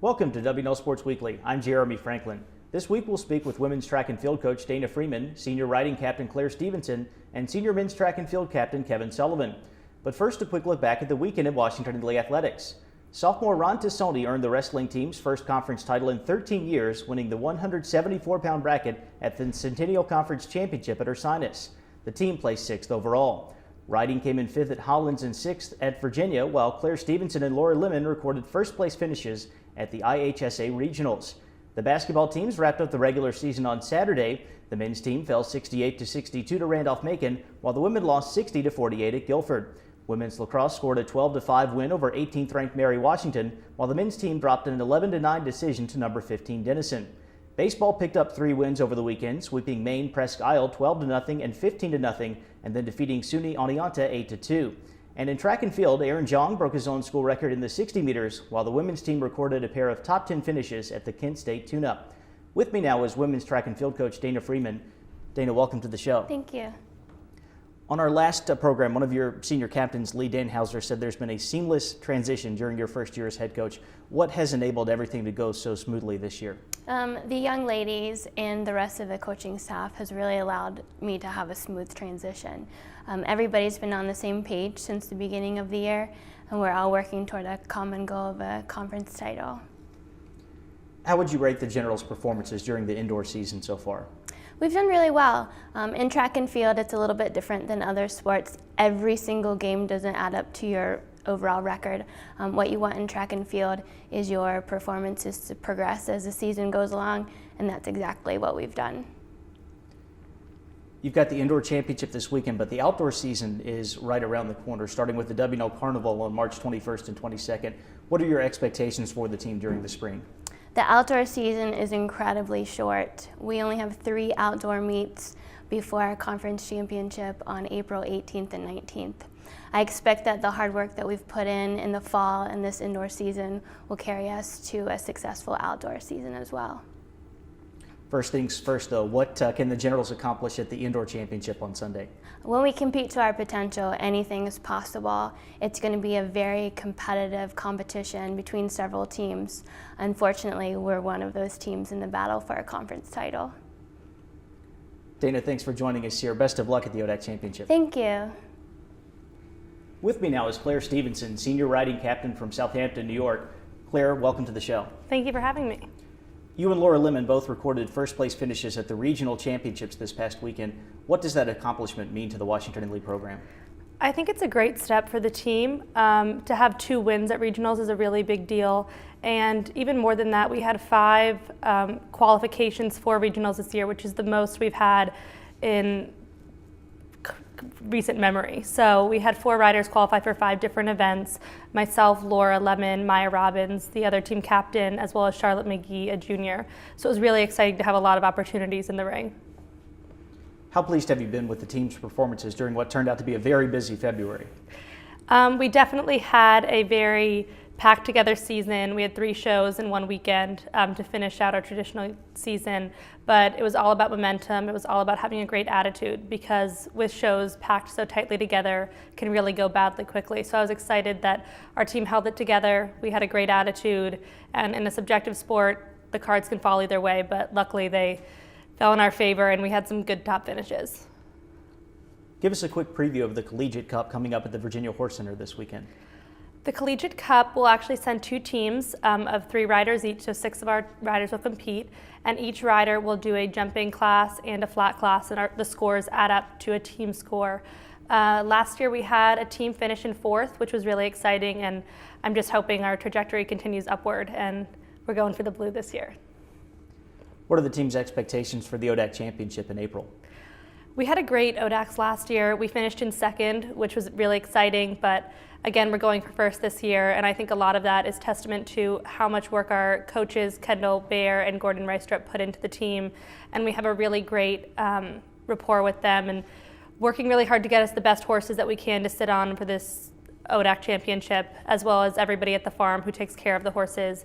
Welcome to W&L Sports Weekly. I'm Jeremy Franklin. This week we'll speak with women's track and field coach Dana Freeman, senior riding captain Claire Stevenson, and senior men's track and field captain Kevin Sullivan. But first, a quick look back at the weekend in Washington Lee athletics. Sophomore Ron Tassoni earned the wrestling team's first conference title in 13 years, winning the 174-pound bracket at the Centennial Conference Championship at Ursinus. The team placed 6th overall. Riding came in 5th at Hollins and 6th at Virginia, while Claire Stevenson and Laura Lemon recorded first-place finishes at the IHSA Regionals. The basketball teams wrapped up the regular season on Saturday. The men's team fell 68-62 to Randolph-Macon, while the women lost 60-48 at Guilford. Women's lacrosse scored a 12-5 win over 18th-ranked Mary Washington, while the men's team dropped an 11-9 decision to number 15 Denison. Baseball picked up 3 wins over the weekend, sweeping Maine Presque Isle 12-0 and 15-0, and then defeating SUNY Oneonta 8-2. And in track and field, Aaron Jong broke his own school record in the 60 meters, while the women's team recorded a pair of top 10 finishes at the Kent State Tune-Up. With me now is women's track and field coach Dana Freeman. Dana, welcome to the show. Thank you. On our last program, one of your senior captains, Lee Danhauser, said there's been a seamless transition during your first year as head coach. What has enabled everything to go so smoothly this year? The young ladies and the rest of the coaching staff has really allowed me to have a smooth transition. Everybody's been on the same page since the beginning of the year, and we're all working toward a common goal of a conference title. How would you rate the Generals' performances during the indoor season so far? We've done really well. In track and field, it's a little bit different than other sports. Every single game doesn't add up to your overall record. What you want in track and field is your performances to progress as the season goes along, and that's exactly what we've done. You've got the indoor championship this weekend, but the outdoor season is right around the corner, starting with the W&L Carnival on March 21st and 22nd. What are your expectations for the team during the spring? The outdoor season is incredibly short. We only have 3 outdoor meets before our conference championship on April 18th and 19th. I expect that the hard work that we've put in the fall and this indoor season will carry us to a successful outdoor season as well. First things first, though, what can the Generals accomplish at the indoor championship on Sunday? When we compete to our potential, anything is possible. It's going to be a very competitive competition between several teams. Unfortunately, we're one of those teams in the battle for a conference title. Dana, thanks for joining us here. Best of luck at the ODAC Championship. Thank you. With me now is Claire Stevenson, senior riding captain from Southampton, New York. Claire, welcome to the show. Thank you for having me. You and Laura Lemon both recorded first-place finishes at the regional championships this past weekend. What does that accomplishment mean to the Washington Lee program? I think it's a great step for the team. To have 2 wins at regionals is a really big deal. And even more than that, we had 5 qualifications for regionals this year, which is the most we've had in recent memory. So we had 4 riders qualify for 5 different events. Myself, Laura Lemon, Maya Robbins, the other team captain, as well as Charlotte McGee, a junior. So it was really exciting to have a lot of opportunities in the ring. How pleased have you been with the team's performances during what turned out to be a very busy February? We definitely had a very packed together season. We had 3 shows in one weekend to finish out our traditional season, but it was all about momentum. It was all about having a great attitude, because with shows packed so tightly together can really go badly quickly. So I was excited that our team held it together. We had a great attitude, and in a subjective sport, the cards can fall either way, but luckily they fell in our favor and we had some good top finishes. Give us a quick preview of the Collegiate Cup coming up at the Virginia Horse Center this weekend. The Collegiate Cup will actually send 2 teams of 3 riders each, so 6 of our riders will compete, and each rider will do a jumping class and a flat class, and the scores add up to a team score. Last year we had a team finish in 4th, which was really exciting, and I'm just hoping our trajectory continues upward, and we're going for the blue this year. What are the team's expectations for the ODAC Championship in April? We had a great ODACs last year. We finished in 2nd, which was really exciting, but again, we're going for 1st this year, and I think a lot of that is testament to how much work our coaches, Kendall Bayer and Gordon Reistrup, put into the team, and we have a really great rapport with them, and working really hard to get us the best horses that we can to sit on for this ODAC championship, as well as everybody at the farm who takes care of the horses.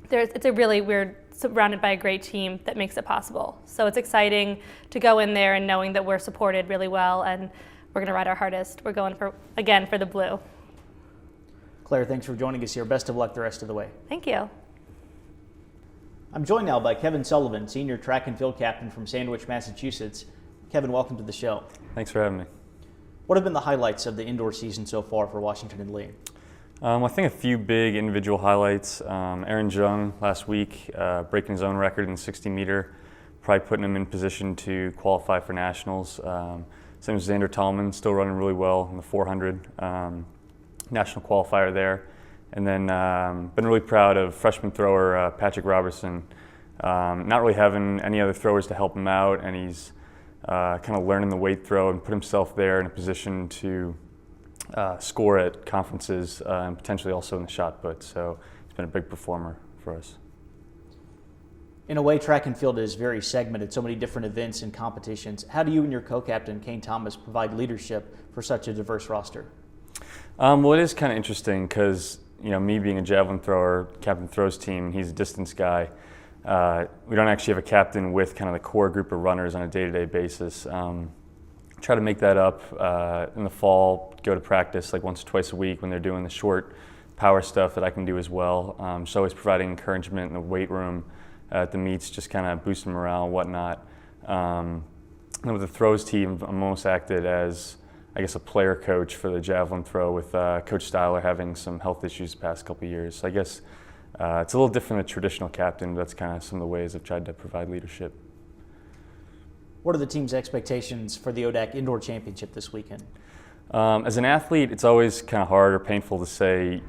We're surrounded by a great team that makes it possible. So it's exciting to go in there and knowing that we're supported really well, and we're going to ride our hardest. We're going for the blue. Claire, thanks for joining us here. Best of luck the rest of the way. Thank you. I'm joined now by Kevin Sullivan, senior track and field captain from Sandwich, Massachusetts. Kevin, welcome to the show. Thanks for having me. What have been the highlights of the indoor season so far for Washington and Lee? I think a few big individual highlights. Aaron Jung last week breaking his own record in the 60-meter, probably putting him in position to qualify for nationals. Same as Xander Tallman, still running really well in the 400, national qualifier there. And then been really proud of freshman thrower Patrick Robertson. Not really having any other throwers to help him out, and he's kind of learning the weight throw and put himself there in a position to score at conferences and potentially also in the shot put. So he's been a big performer for us. In a way, track and field is very segmented, so many different events and competitions. How do you and your co-captain, Kane Thomas, provide leadership for such a diverse roster? Well, it is kind of interesting because, me being a javelin thrower, captain throws team, he's a distance guy. We don't actually have a captain with kind of the core group of runners on a day-to-day basis. Try to make that up in the fall, go to practice like once or twice a week when they're doing the short power stuff that I can do as well. So always providing encouragement in the weight room at the meets, just kind of boosting morale and whatnot. And with the throws team, I'm almost acted as, I guess, a player coach for the javelin throw with Coach Styler having some health issues the past couple of years. So I guess it's a little different than a traditional captain, but that's kind of some of the ways I've tried to provide leadership. What are the team's expectations for the ODAC Indoor Championship this weekend? As an athlete, it's always kind of hard or painful to say,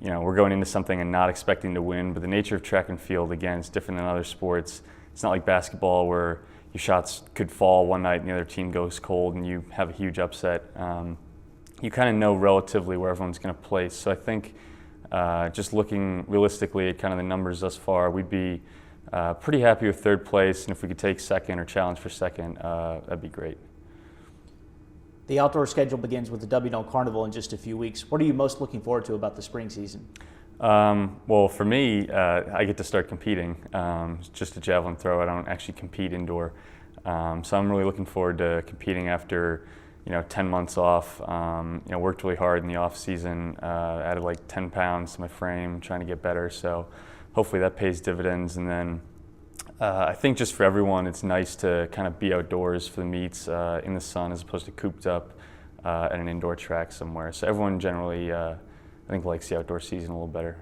we're going into something and not expecting to win, but the nature of track and field, again, is different than other sports. It's not like basketball where your shots could fall one night and the other team goes cold and you have a huge upset. You kind of know relatively where everyone's going to place. So I think just looking realistically at kind of the numbers thus far, we'd be pretty happy with third place, and if we could take second or challenge for second, that'd be great. The outdoor schedule begins with the W&L Carnival in just a few weeks. What are you most looking forward to about the spring season? Well, for me, I get to start competing. It's just a javelin throw. I don't actually compete indoor. So I'm really looking forward to competing after 10 months off. Worked really hard in the off season, added like 10 pounds to my frame, trying to get better. So hopefully that pays dividends. And then I think just for everyone, it's nice to kind of be outdoors for the meets in the sun as opposed to cooped up at an indoor track somewhere. So everyone generally, I think, likes the outdoor season a little better.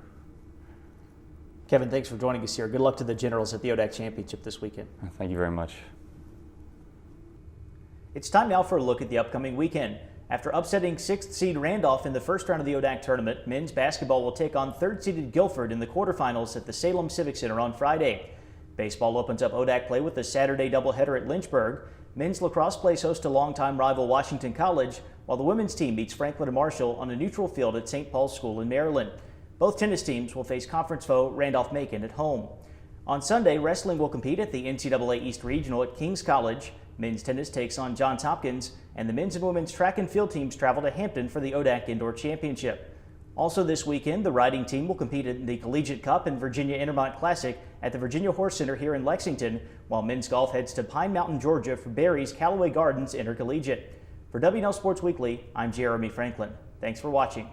Kevin, thanks for joining us here. Good luck to the Generals at the ODAC Championship this weekend. Thank you very much. It's time now for a look at the upcoming weekend. After upsetting 6th seed Randolph in the first round of the ODAC tournament, men's basketball will take on 3rd seeded Guilford in the quarterfinals at the Salem Civic Center on Friday. Baseball opens up ODAC play with a Saturday doubleheader at Lynchburg. Men's lacrosse plays host to longtime rival Washington College, while the women's team meets Franklin and Marshall on a neutral field at St. Paul's School in Maryland. Both tennis teams will face conference foe Randolph-Macon at home. On Sunday, wrestling will compete at the NCAA East Regional at King's College. Men's tennis takes on Johns Hopkins, and the men's and women's track and field teams travel to Hampton for the ODAC Indoor Championship. Also this weekend, the riding team will compete in the Collegiate Cup and Virginia Intermont Classic at the Virginia Horse Center here in Lexington, while men's golf heads to Pine Mountain, Georgia for Barry's Callaway Gardens Intercollegiate. For W&L Sports Weekly, I'm Jeremy Franklin. Thanks for watching.